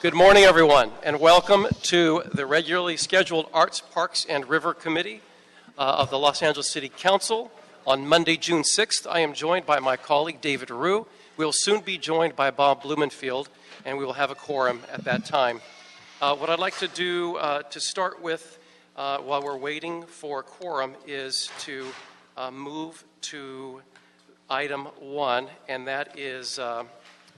Good morning, everyone, and welcome to the regularly scheduled Arts, Parks, and River Committee of the Los Angeles City Council. On Monday, June 6th, I am joined by my colleague, David Rue. We will soon be joined by Bob Blumenfield, and we will have a quorum at that time. What I'd like to do to start with while we're waiting for quorum is to move to item 1, and that is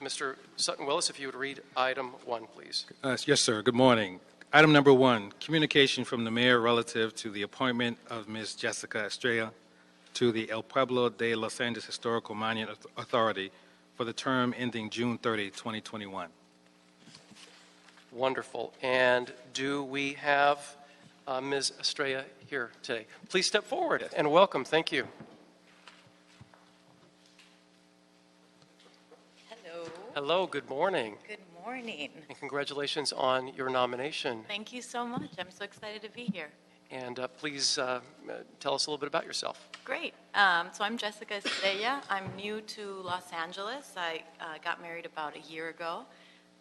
Mr. Sutton-Willis, if you would read item 1, please. Yes, sir. Good morning. Item number 1, communication from the mayor relative to the appointment of Ms. Jessica Estrella to the El Pueblo de Los Angeles Historical Monument Authority for the term ending June 30, 2021. Wonderful. And do we have Ms. Estrella here today? Please step forward and welcome. Thank you. Hello, good morning. Good morning. And congratulations on your nomination. Thank you so much. I'm so excited to be here. And please tell us a little bit about yourself. Great. So I'm Jessica Estrella. I'm new to Los Angeles. I got married about a year ago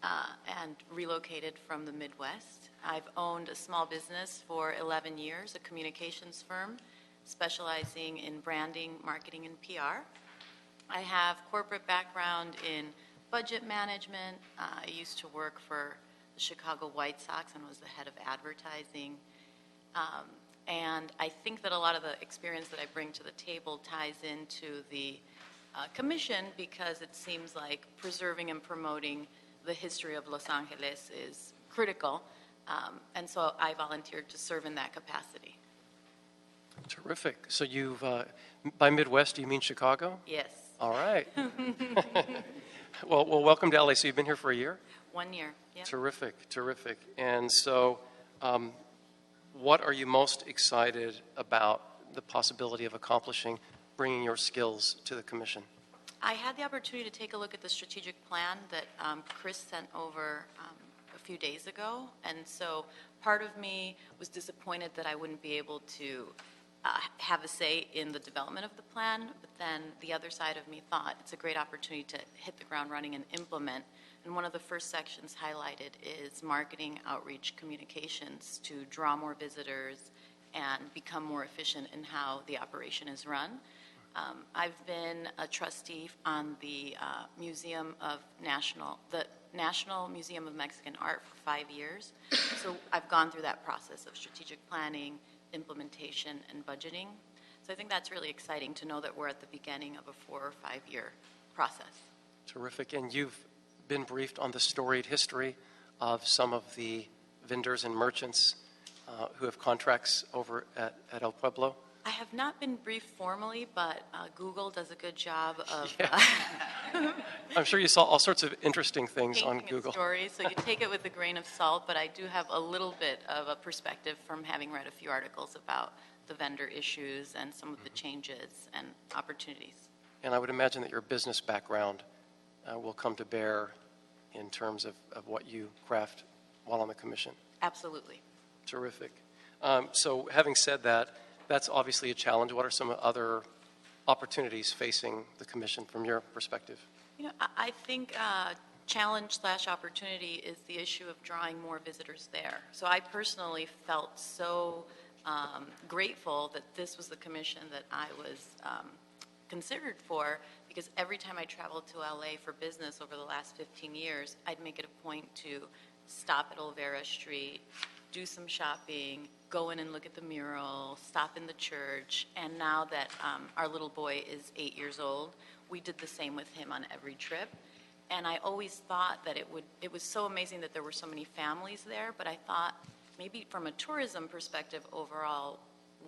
and relocated from the Midwest. I've owned a small business for 11 years, a communications firm specializing in branding, marketing, and PR. I have corporate background in budget management. I used to work for the Chicago White Sox and was the head of advertising. And I think that a lot of the experience that I bring to the table ties into the commission because it seems like preserving and promoting the history of Los Angeles is critical. And so I volunteered to serve in that capacity. Terrific. So you've, by Midwest, do you mean Chicago? Yes. All right. Well, welcome to LA. So you've been here for a year? 1 year, yeah. Terrific, terrific. And so what are you most excited about the possibility of accomplishing, bringing your skills to the commission? I had the opportunity to take a look at the strategic plan that Chris sent over a few days ago. And so part of me was disappointed that I wouldn't be able to have a say in the development of the plan, but then the other side of me thought it's a great opportunity to hit the ground running and implement. And one of the first sections highlighted is marketing, outreach, communications to draw more visitors and become more efficient in how the operation is run. I've been a trustee on the National Museum of Mexican Art for 5 years. So I've gone through that process of strategic planning, implementation, and budgeting. So I think that's really exciting to know that we're at the beginning of a 4 or 5 year process. Terrific. And you've been briefed on the storied history of some of the vendors and merchants who have contracts over at El Pueblo. I have not been briefed formally, but Google does a good job of I'm sure you saw all sorts of interesting things on painting Google. stories, so you take it with a grain of salt, but I do have a little bit of a perspective from having read a few articles about the vendor issues and some of the changes and opportunities. And I would imagine that your business background will come to bear in terms of what you craft while on the commission. Absolutely. Terrific. So having said that, that's obviously a challenge. What are some other opportunities facing the commission from your perspective? You know, I think challenge/opportunity is the issue of drawing more visitors there. So I personally felt so grateful that this was the commission that I was considered for, because every time I traveled to LA for business over the last 15 years, I'd make it a point to stop at Olvera Street, do some shopping, go in and look at the mural, stop in the church, and now that our little boy is 8 years old, we did the same with him on every trip. And I always thought that it was so amazing that there were so many families there, but I thought maybe from a tourism perspective overall,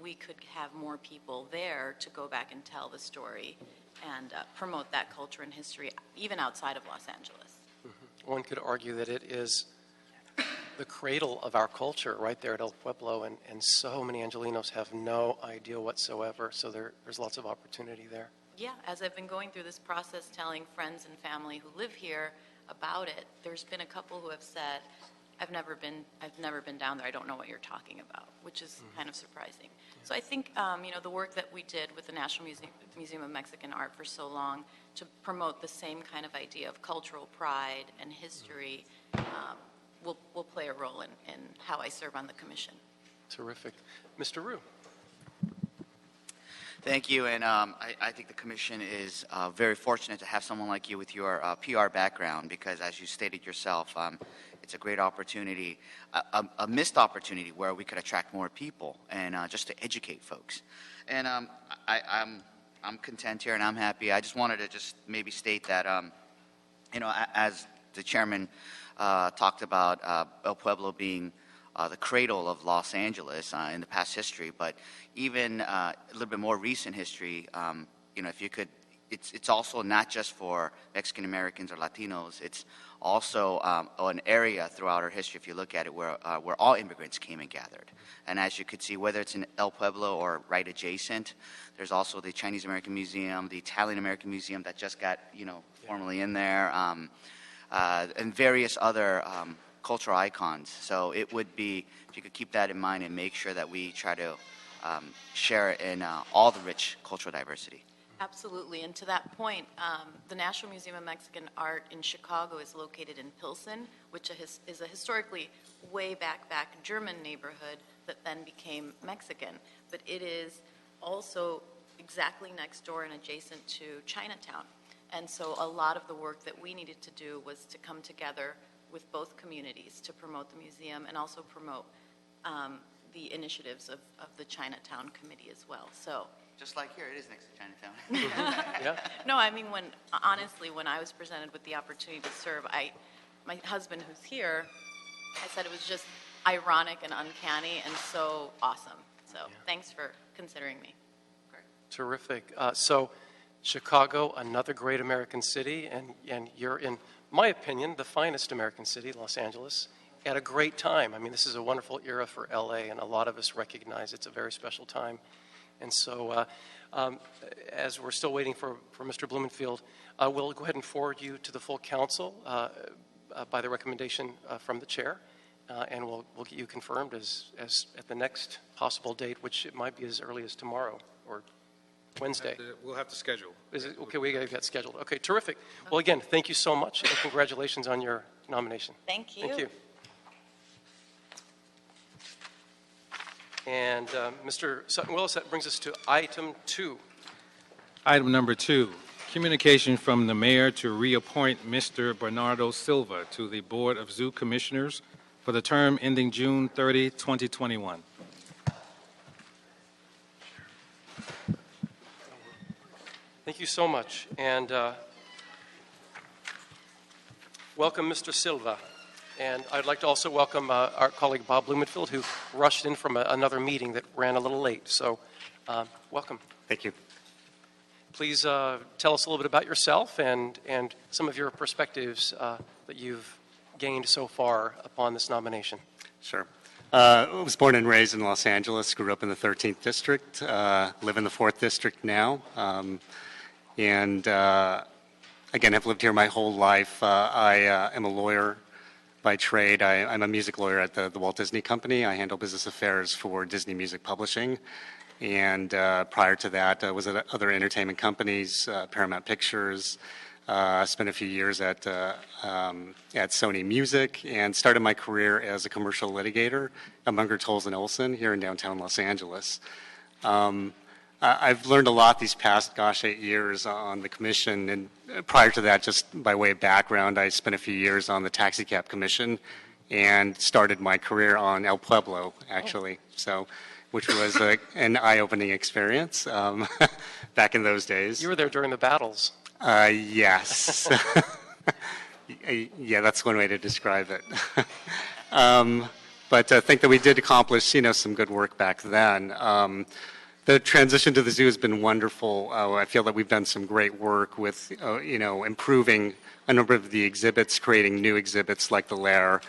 we could have more people there to go back and tell the story and promote that culture and history, even outside of Los Angeles. Mm-hmm. One could argue that it is the cradle of our culture right there at El Pueblo, and so many Angelenos have no idea whatsoever, so there's lots of opportunity there. Yeah, as I've been going through this process telling friends and family who live here about it, there's been a couple who have said, I've never been down there, I don't know what you're talking about, which is kind of surprising. Yeah. So I think the work that we did with the National Museum of Mexican Art for so long to promote the same kind of idea of cultural pride and history will play a role in how I serve on the commission. Terrific. Mr. Rue. Thank you, and I think the Commission is very fortunate to have someone like you with your PR background, because as you stated yourself, it's a great opportunity, a missed opportunity where we could attract more people and just to educate folks. And I'm content here and I'm happy. I just wanted to just maybe state that, as the chairman talked about El Pueblo being the cradle of Los Angeles in the past history, but even a little bit more recent history, if you could, it's also not just for Mexican Americans or Latinos. It's also an area throughout our history, if you look at it, where all immigrants came and gathered. And as you could see, whether it's in El Pueblo or right adjacent, there's also the Chinese American Museum, the Italian American Museum that just got formally in there, and various other cultural icons. So it would be, if you could keep that in mind and make sure that we try to share it in all the rich cultural diversity. Absolutely, and to that point, the National Museum of Mexican Art in Chicago is located in Pilsen, which is a historically way back German neighborhood that then became Mexican. But it is also exactly next door and adjacent to Chinatown. And so a lot of the work that we needed to do was to come together with both communities to promote the museum and also promote the initiatives of the Chinatown Committee as well. So. Just like here, it is next to Chinatown. Yeah. No, I mean, honestly, when I was presented with the opportunity to serve, my husband who's here, I said it was just ironic and uncanny and so awesome. So thanks for considering me. Great. Terrific. So Chicago, another great American city, and you're, in my opinion, the finest American city, Los Angeles, at a great time. I mean, this is a wonderful era for LA, and a lot of us recognize it's a very special time. And so as we're still waiting for Mr. Blumenfield, we'll go ahead and forward you to the full council by the recommendation from the chair, and we'll get you confirmed as at the next possible date, which it might be as early as tomorrow or Wednesday. We'll have to schedule. Is it okay? We got that scheduled. Okay, terrific. Well, again, thank you so much, and congratulations on your nomination. Thank you. Thank you. And Mr. Sutton-Willis, that brings us to item 2. Item number 2, communication from the mayor to reappoint Mr. Bernardo Silva to the Board of Zoo Commissioners for the term ending June 30, 2021. Thank you so much. And welcome, Mr. Silva. And I'd like to also welcome our colleague Bob Blumenfield, who rushed in from another meeting that ran a little late. So welcome. Thank you. Please tell us a little bit about yourself and some of your perspectives that you've gained so far upon this nomination. Sure. I was born and raised in Los Angeles, grew up in the 13th District, live in the 4th District now, and again, have lived here my whole life. I am a lawyer by trade. I'm a music lawyer at the Walt Disney Company. I handle business affairs for Disney Music Publishing. And prior to that, I was at other entertainment companies, Paramount Pictures. Spent a few years at Sony Music, and started my career as a commercial litigator at Munger, Tolles and Olson here in downtown Los Angeles. I've learned a lot these past, 8 years on the commission, and prior to that, just by way of background, I spent a few years on the Taxi Cab Commission and started my career on El Pueblo, actually, which was an eye-opening experience back in those days. You were there during the battles. Yes. Yeah, that's one way to describe it. But I think that we did accomplish, some good work back then. The transition to the zoo has been wonderful. I feel that we've done some great work with, improving a number of the exhibits, creating new exhibits like the lair,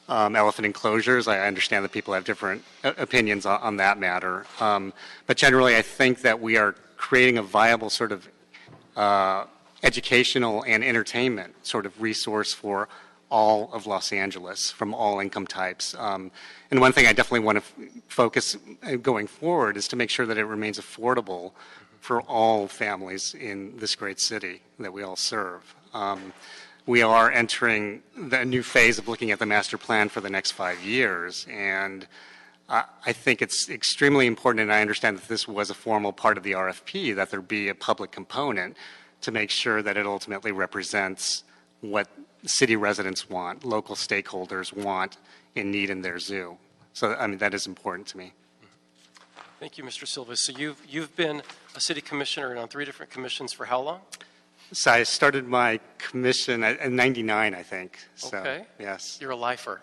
elephant enclosures. I understand that people have different opinions on that matter. But generally, I think that we are creating a viable sort of educational and entertainment sort of resource for all of Los Angeles from all income types. And one thing I definitely want to focus going forward is to make sure that it remains affordable for all families in this great city that we all serve. we are entering the new phase of looking at the master plan for the next 5 years. And I think it's extremely important, and I understand that this was a formal part of the RFP, that there be a public component to make sure that it ultimately represents what city residents want, local stakeholders want and need in their zoo. So, I mean, that is important to me. Thank you, Mr. Silva. So you've been a city commissioner on 3 different commissions for how long? So I started my commission in '99, I think. So, Okay. yes. You're a lifer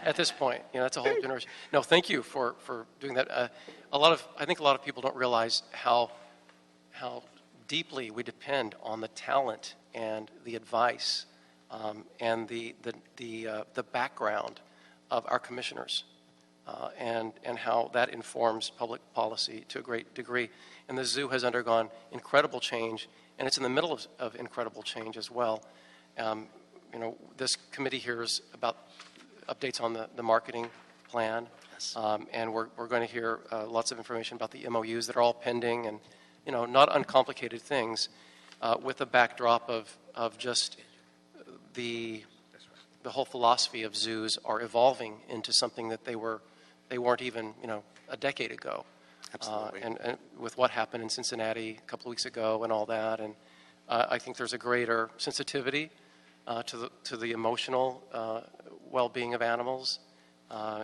at this point. You know, that's a whole generation. No, thank you for doing that. I think a lot of people don't realize how deeply we depend on the talent and the advice and the background of our commissioners and how that informs public policy to a great degree. And the zoo has undergone incredible change, and it's in the middle of incredible change as well. You know, this committee hears about updates on the marketing plan, Yes. and we're going to hear lots of information about the MOUs that are all pending, and you know, not uncomplicated things, with a backdrop of just the whole philosophy of zoos are evolving into something that they weren't even, you know, a decade ago. Absolutely. And with what happened in Cincinnati a couple of weeks ago and all that, and I think there's a greater sensitivity to the emotional well-being of animals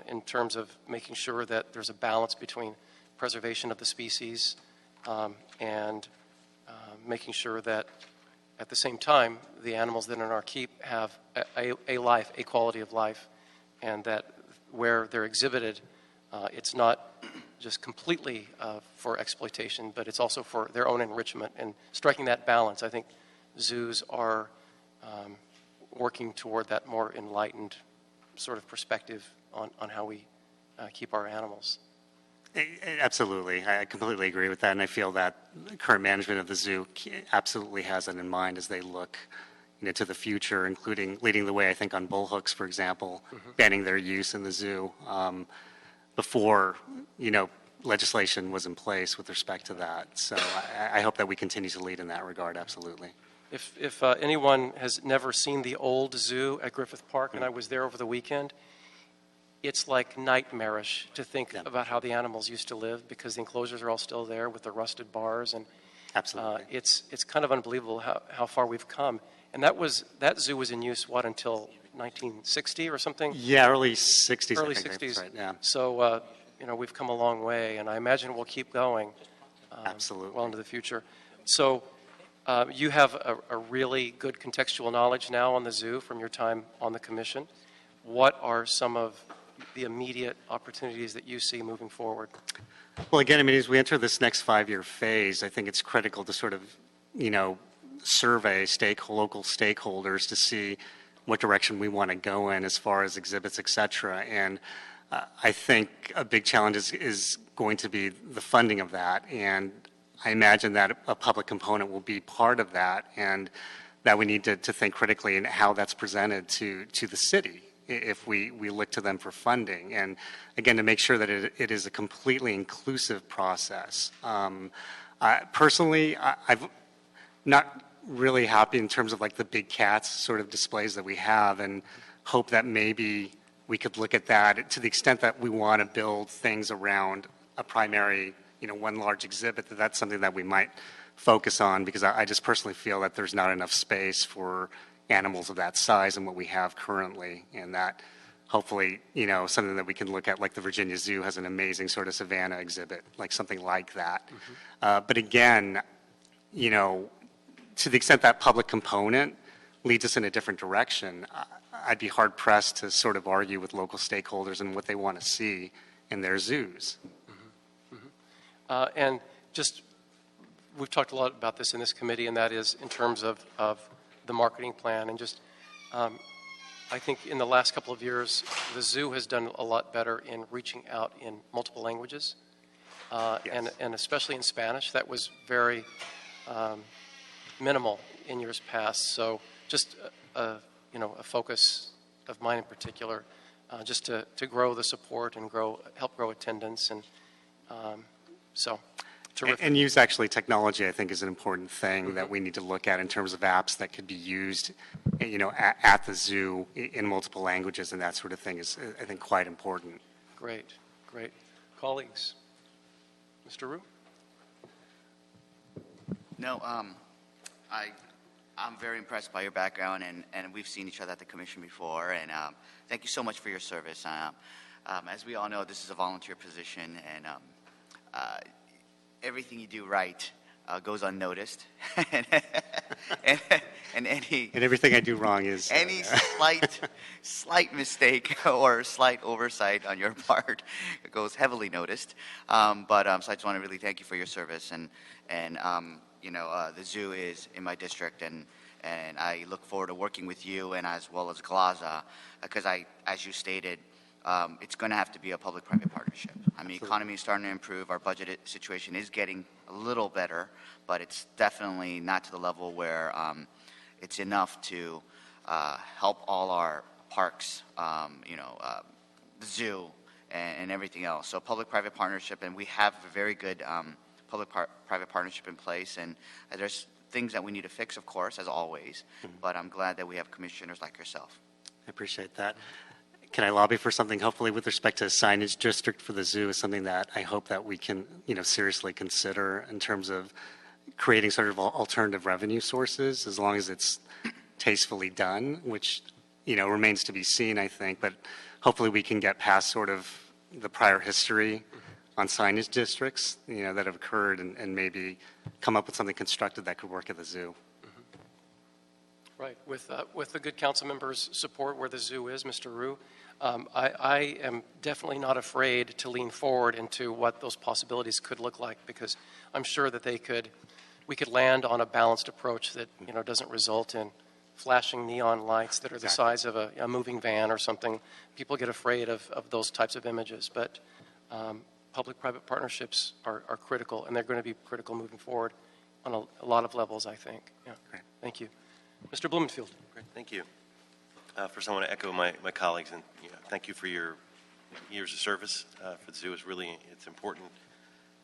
in terms of making sure that there's a balance between preservation of the species and making sure that at the same time the animals that are in our keep have a life, a quality of life, and that where they're exhibited, it's not just completely for exploitation, but it's also for their own enrichment. And striking that balance, I think zoos are working toward that more enlightened sort of perspective on how we keep our animals. Absolutely. I completely agree with that, and I feel that current management of the zoo absolutely has that in mind as they look, you know, to the future, including leading the way, I think, on bullhooks, for example, banning their use in the zoo before, you know, legislation was in place with respect to that. So I hope that we continue to lead in that regard, absolutely. If anyone has never seen the old zoo at Griffith Park, and I was there over the weekend, it's like nightmarish to think about how the animals used to live, because the enclosures are all still there with the rusted bars, and Absolutely. it's kind of unbelievable how far we've come. And that zoo was in use, what, until 1960 or something? Yeah, early 60s. Early I think 60s. that's right, yeah. So, you know, we've come a long way, and I imagine we'll keep going Absolutely. well into the future. So you have a really good contextual knowledge now on the zoo from your time on the commission. What are some of the immediate opportunities that you see moving forward? Well, again, I mean, as we enter this next 5-year phase, I think it's critical to sort of, you know, survey local stakeholders to see what direction we want to go in as far as exhibits, et cetera. And I think a big challenge is going to be the funding of that. And I imagine that a public component will be part of that, and that we need to think critically in how that's presented to the city if we look to them for funding. And again, to make sure that it is a completely inclusive process. Personally, I've not really happy in terms of like the big cats sort of displays that we have, and hope that maybe we could look at that to the extent that we want to build things around a primary, you know, one large exhibit, that's something that we might focus on, because I just personally feel that there's not enough space for animals of that size and what we have currently, and that hopefully, you know, something that we can look at, like the Virginia Zoo has an amazing sort of savanna exhibit, like something like that. But again, you know, to the extent that public component leads us in a different direction, I'd be hard pressed to sort of argue with local stakeholders and what they want to see in their zoos. And just, we've talked a lot about this in this committee, and that is in terms of the marketing plan. And just, I think in the last couple of years, the zoo has done a lot better in reaching out in multiple languages, Yes. and especially in Spanish. That was very minimal in years past. So just, you know, a focus of mine in particular, just to grow the support and help grow attendance. And so, terrific. And use actually technology, I think, is an important thing that we need to look at in terms of apps that could be used at the zoo in multiple languages and that sort of thing is, I think, quite important. Great, great. Colleagues, Mr. Rue? No, I'm very impressed by your background, and we've seen each other at the commission before, and thank you so much for your service. As we all know, this is a volunteer position, and everything you do right goes unnoticed. and any And everything I do wrong is... any slight mistake or slight oversight on your part goes heavily noticed. So I just want to really thank you for your service, and the zoo is in my district, and I look forward to working with you and as well as Gloza, because as you stated, it's going to have to be a public-private partnership. I mean, the economy is starting to improve. Our budget situation is getting a little better, but it's definitely not to the level where it's enough to help all our parks, the zoo, and everything else. So public-private partnership, and we have a very good public-private partnership in place, and there's things that we need to fix, of course, as always, but I'm glad that we have commissioners like yourself. I appreciate that. Can I lobby for something, hopefully, with respect to a signage district for the zoo is something that I hope that we can, seriously consider in terms of creating sort of alternative revenue sources, as long as it's tastefully done, which, remains to be seen, I think. But hopefully we can get past sort of the prior history on signage districts, that have occurred and maybe come up with something constructive that could work at the zoo. Right. With the good council members' support where the zoo is, Mr. Rue, I am definitely not afraid to lean forward into what those possibilities could look like, because I'm sure that we could land on a balanced approach that doesn't result in flashing neon lights that are the size of a moving van or something. People get afraid of those types of images, but public-private partnerships are critical, and they're going to be critical moving forward on a lot of levels, I think. Yeah. Great. Thank you. Mr. Blumenfield. Great, thank you. First, I want to echo my colleagues and thank you for your years of service for the zoo. It's important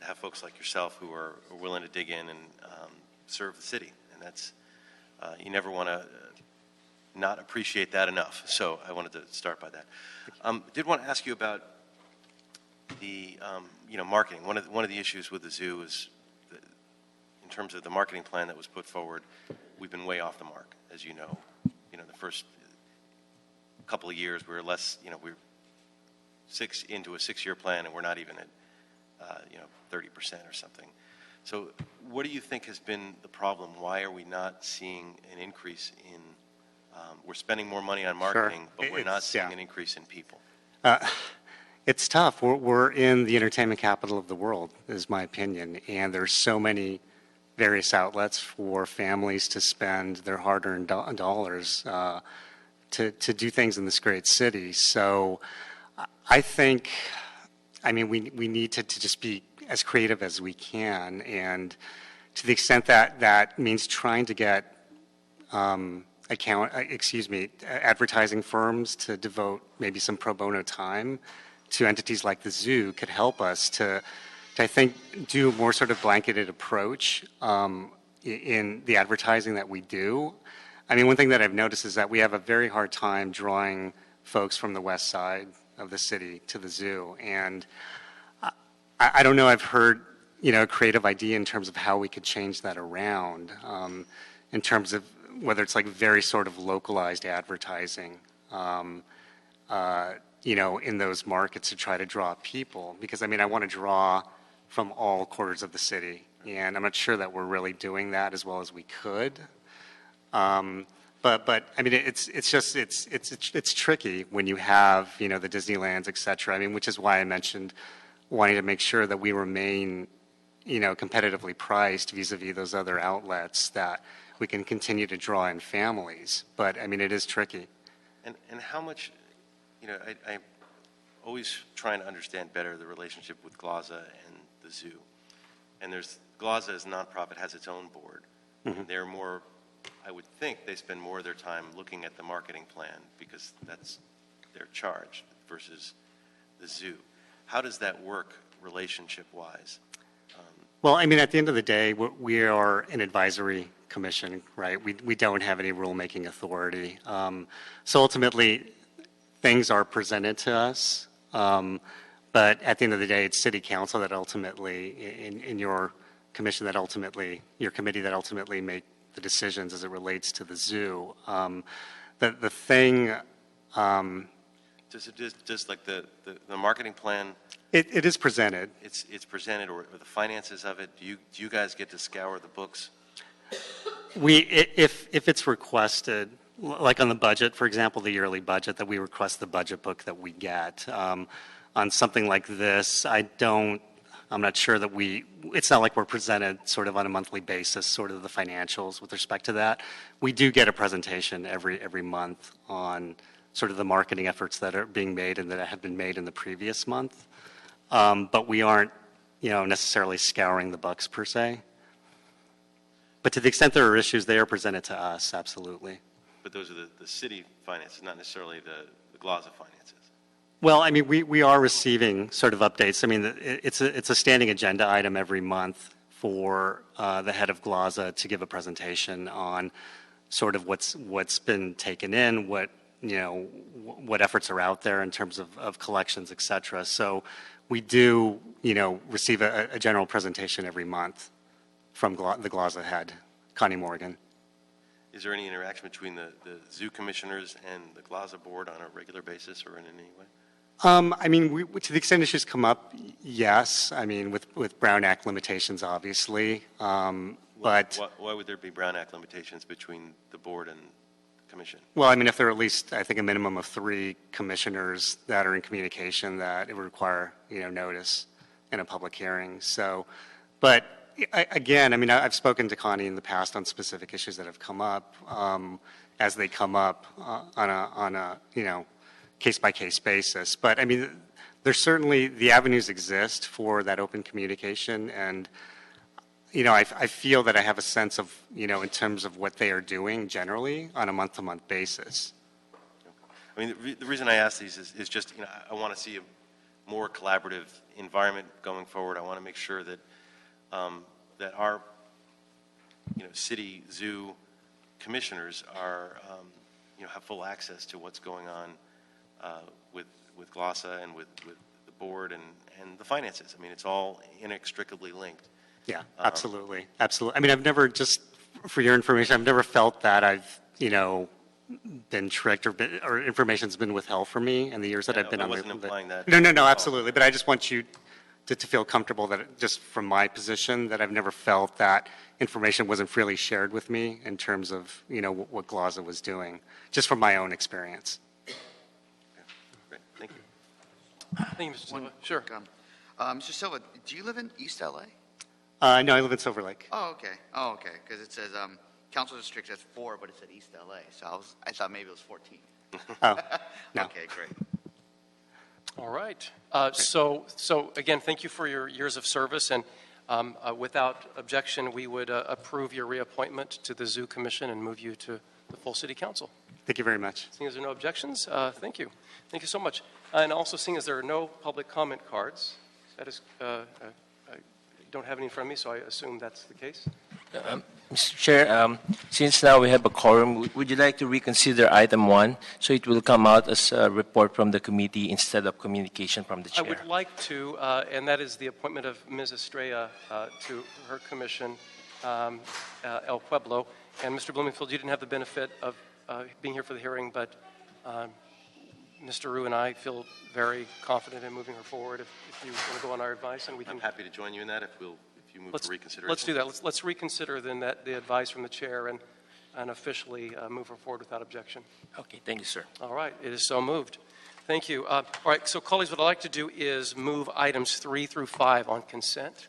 to have folks like yourself who are willing to dig in and serve the city, and that's you never want to not appreciate that enough. So I wanted to start by that. Did want to ask you about the marketing. One of the issues with the zoo is that in terms of the marketing plan that was put forward, we've been way off the mark, as you know. The first couple of years, we're we're into a 6-year plan, and we're not even at, 30% or something. So what do you think has been the problem? Why are we not seeing an increase in, we're spending more money on marketing, but we're not seeing an increase in people? It's tough. We're in the entertainment capital of the world, is my opinion, and there's so many various outlets for families to spend their hard-earned dollars to do things in this great city. So I think, we need to just be as creative as we can, and to the extent that that means trying to get advertising firms to devote maybe some pro bono time to entities like the zoo could help us to I think, do a more sort of blanketed approach in the advertising that we do. One thing that I've noticed is that we have a very hard time drawing folks from the west side of the city to the zoo. And I don't know, I've heard, a creative idea in terms of how we could change that around, in terms of whether it's like very sort of localized advertising, in those markets to try to draw people. Because, I want to draw from all quarters of the city, and I'm not sure that we're really doing that as well as we could. But it's tricky when you have the Disneylands, et cetera. Which is why I mentioned wanting to make sure that we remain competitively priced vis-a-vis those other outlets, that we can continue to draw in families. But it is tricky. And how much, I'm always trying to understand better the relationship with Gloza and the zoo. And Gloza as a nonprofit has its own board. Mm-hmm. They're more, I would think they spend more of their time looking at the marketing plan because that's their charge versus the zoo. How does that work relationship-wise? Well, at the end of the day, we are an advisory commission, right? We don't have any rulemaking authority. So ultimately, things are presented to us, but at the end of the day, it's city council that ultimately, in your commission that ultimately, your committee that ultimately make the decisions as it relates to the zoo. The thing... Does like the marketing plan, It is presented. it's presented, or the finances of it, do you guys get to scour the books? If it's requested, like on the budget, for example, the yearly budget, that we request the budget book that we get. On something like this, I'm not sure that it's not like we're presented sort of on a monthly basis, sort of the financials with respect to that. We do get a presentation every month on sort of the marketing efforts that are being made and that have been made in the previous month. But we aren't, necessarily scouring the books per se. But to the extent there are issues, they are presented to us, absolutely. But those are the city finances, not necessarily the Gloza finances. Well, I mean, we are receiving sort of updates. I mean, it's a standing agenda item every month for the head of Gloza to give a presentation on sort of what's been taken in, what efforts are out there in terms of collections, et cetera. So we do, receive a general presentation every month from the Gloza head, Connie Morgan. Is there any interaction between the zoo commissioners and the Gloza board on a regular basis or in any way? I mean, to the extent issues come up, yes. I mean, with Brown Act limitations, obviously. But why would there be Brown Act limitations between the board and the commission? Well, I mean, if there are at least, I think, a minimum of 3 commissioners that are in communication, that it would require, notice in a public hearing. So, but again, I mean, I've spoken to Connie in the past on specific issues that have come up as they come up on a case-by-case basis. But, I mean, there's certainly, the avenues exist for that open communication, and, I feel that I have a sense of, in terms of what they are doing generally on a month-to-month basis. I mean, the reason I ask these is just, I want to see a more collaborative environment going forward. I want to make sure that that our, city zoo commissioners are, have full access to what's going on with Gloza and with the board and the finances. I mean, it's all inextricably linked. Yeah, absolutely. Absolutely. I mean, I've never, just for your information, I've never felt that I've, been tricked or information's been withheld from me in the years that I've been on the... I wasn't implying that. No, absolutely. But I just want you to feel comfortable that just from my position, that I've never felt that information wasn't freely shared with me in terms of, what Gloza was doing, just from my own experience. Great. Thank you. Thank you, Mr. Silva. Sure. Mr. Silva, do you live in East LA? No, I live in Silver Lake. Oh, okay. Because it says council district has 4, but it said East LA. So I thought maybe it was 14. Oh, no. Okay, great. All right. So again, thank you for your years of service, and without objection, we would approve your reappointment to the Zoo Commission and move you to the full City Council. Thank you very much. Seeing as there are no objections, thank you. Thank you so much. And also, seeing as there are no public comment cards, that is, I don't have any in front of me, so I assume that's the case. Mr. Chair, since now we have a quorum, would you like to reconsider item 1 so it will come out as a report from the committee instead of communication from the chair? I would like to, and that is the appointment of Ms. Estrella to her commission, El Pueblo. And Mr. Bloomingfield, you didn't have the benefit of being here for the hearing, but Mr. Rue and I feel very confident in moving her forward if you want to go on our advice. And we can. I'm happy to join you in that if you move for reconsideration. Let's do that. Let's reconsider then the advice from the chair and officially move her forward without objection. Okay, thank you, sir. All right, it is so moved. Thank you. All right, so colleagues, what I'd like to do is move items 3 through 5 on consent.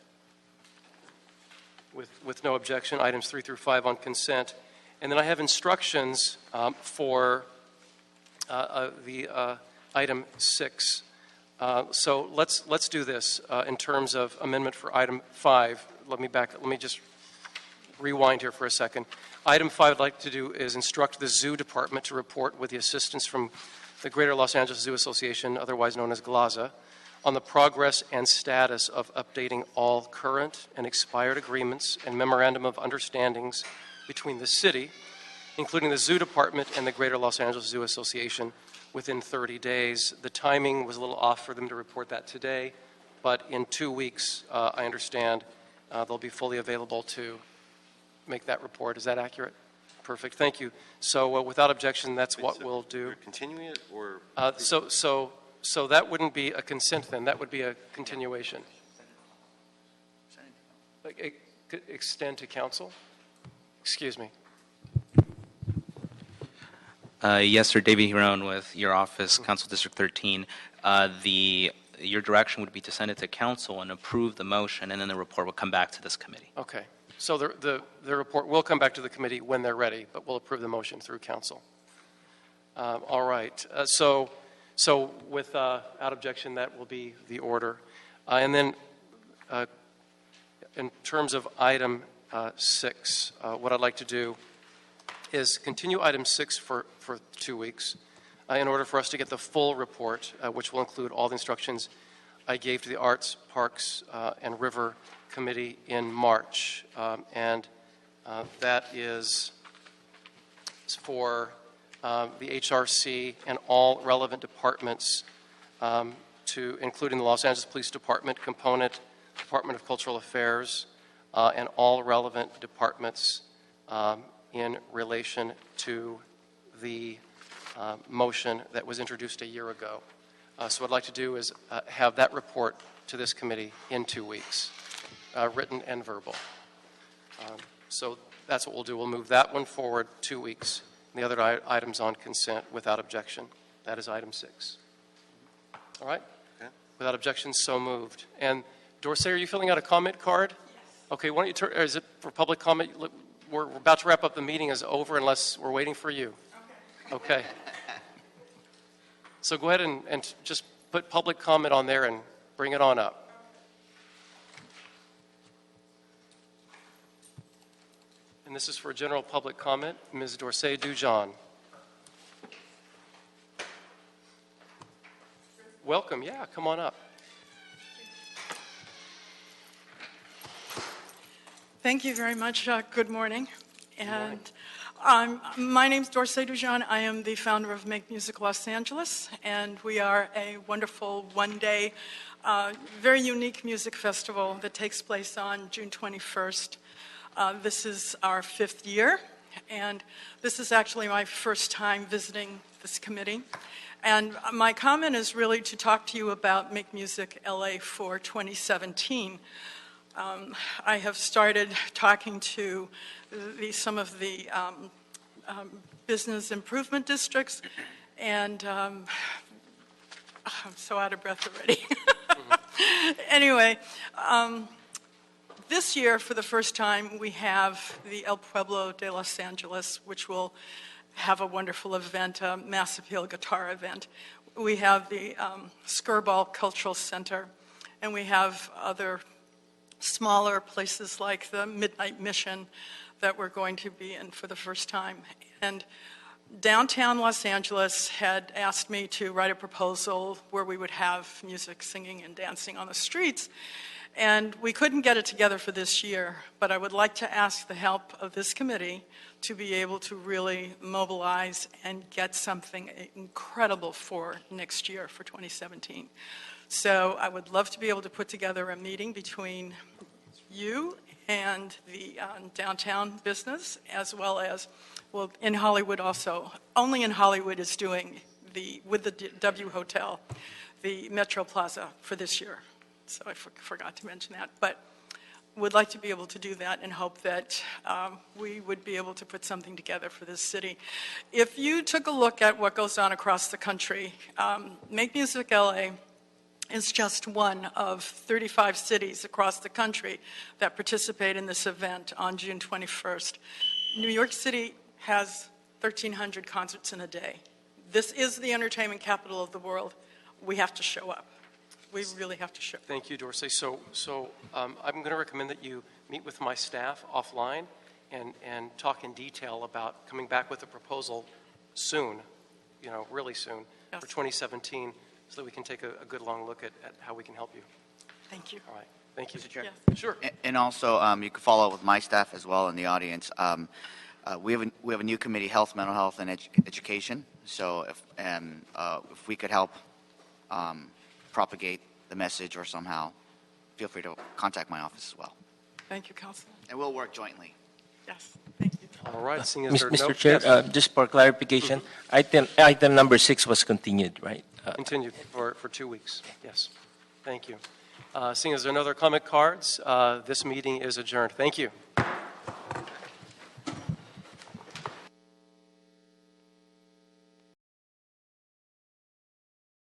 With no objection, items 3 through 5 on consent. And then I have instructions for the item 6. So let's do this in terms of amendment for item 5. Let me just rewind here for a second. Item 5 I'd like to do is instruct the Zoo Department to report with the assistance from the Greater Los Angeles Zoo Association, otherwise known as Gloza, on the progress and status of updating all current and expired agreements and memorandum of understandings between the city, including the Zoo Department and the Greater Los Angeles Zoo Association, within 30 days. The timing was a little off for them to report that today, but in 2 weeks, I understand, they'll be fully available to make that report. Is that accurate? Perfect. Thank you. So without objection, that's what we'll do. You're continuing it, or? So that wouldn't be a consent then. That would be a continuation. Extend to council? Excuse me. Yes, sir. David Hiron with your office, Council District 13. Your direction would be to send it to council and approve the motion, and then the report will come back to this committee. Okay. So the report will come back to the committee when they're ready, but we'll approve the motion through council. All right. So without objection, that will be the order. And then in terms of item 6, what I'd like to do is continue item 6 for 2 weeks in order for us to get the full report, which will include all the instructions I gave to the Arts, Parks, and River Committee in March. And that is for the HRC and all relevant departments, including the Los Angeles Police Department component, Department of Cultural Affairs, and all relevant departments in relation to the motion that was introduced a year ago. So what I'd like to do is have that report to this committee in 2 weeks, written and verbal. So that's what we'll do. We'll move that one forward 2 weeks. And the other items on consent without objection. That is item 6. All right? Okay. Without objection, so moved. And Dorsey, are you filling out a comment card? Yes. Okay, why don't you turn, is it for public comment? We're about to wrap up the meeting is over unless we're waiting for you. Okay. So go ahead and just put public comment on there and bring it on up. And this is for general public comment. Ms. Dorsey Dujon. Welcome. Yeah, come on up. Thank you very much. Good morning. And my name's Dorsey Dujon. I am the founder of Make Music Los Angeles, and we are a wonderful one-day, very unique music festival that takes place on June 21st. This is our 5th year, and this is actually my first time visiting this committee. And my comment is really to talk to you about Make Music LA for 2017. I have started talking to some of the business improvement districts, and I'm so out of breath already. Anyway, this year, for the first time, we have the El Pueblo de Los Angeles, which will have a wonderful event, a mass appeal guitar event. We have the Skirball Cultural Center, and we have other smaller places like the Midnight Mission that we're going to be in for the first time. And downtown Los Angeles had asked me to write a proposal where we would have music, singing, and dancing on the streets. And we couldn't get it together for this year, but I would like to ask the help of this committee to be able to really mobilize and get something incredible for next year, for 2017. So I would love to be able to put together a meeting between you and the downtown business, as well as, well, in Hollywood also. Only in Hollywood is doing, with the W Hotel, the Metro Plaza for this year. So I forgot to mention that. But would like to be able to do that and hope that we would be able to put something together for this city. If you took a look at what goes on across the country, Make Music LA is just one of 35 cities across the country that participate in this event on June 21st. New York City has 1,300 concerts in a day. This is the entertainment capital of the world. We have to show up. We really have to show up. Thank you, Dorsey. So I'm going to recommend that you meet with my staff offline and talk in detail about coming back with a proposal soon, really soon, for 2017, so that we can take a good long look at how we can help you. Thank you. All right. Thank you. Mr. Chair? Yes. Sure. And also, you can follow up with my staff as well in the audience. We have a new committee, Health, Mental Health, and Education. So if we could help propagate the message or somehow, feel free to contact my office as well. Thank you, Councilor. And we'll work jointly. Yes, thank you. All right, seeing as there are no... Mr. Chair, Yes. just for clarification, item number 6 was continued, right? Continued for 2 weeks. Yes. Thank you. Seeing as there are no other comment cards, this meeting is adjourned. Thank you.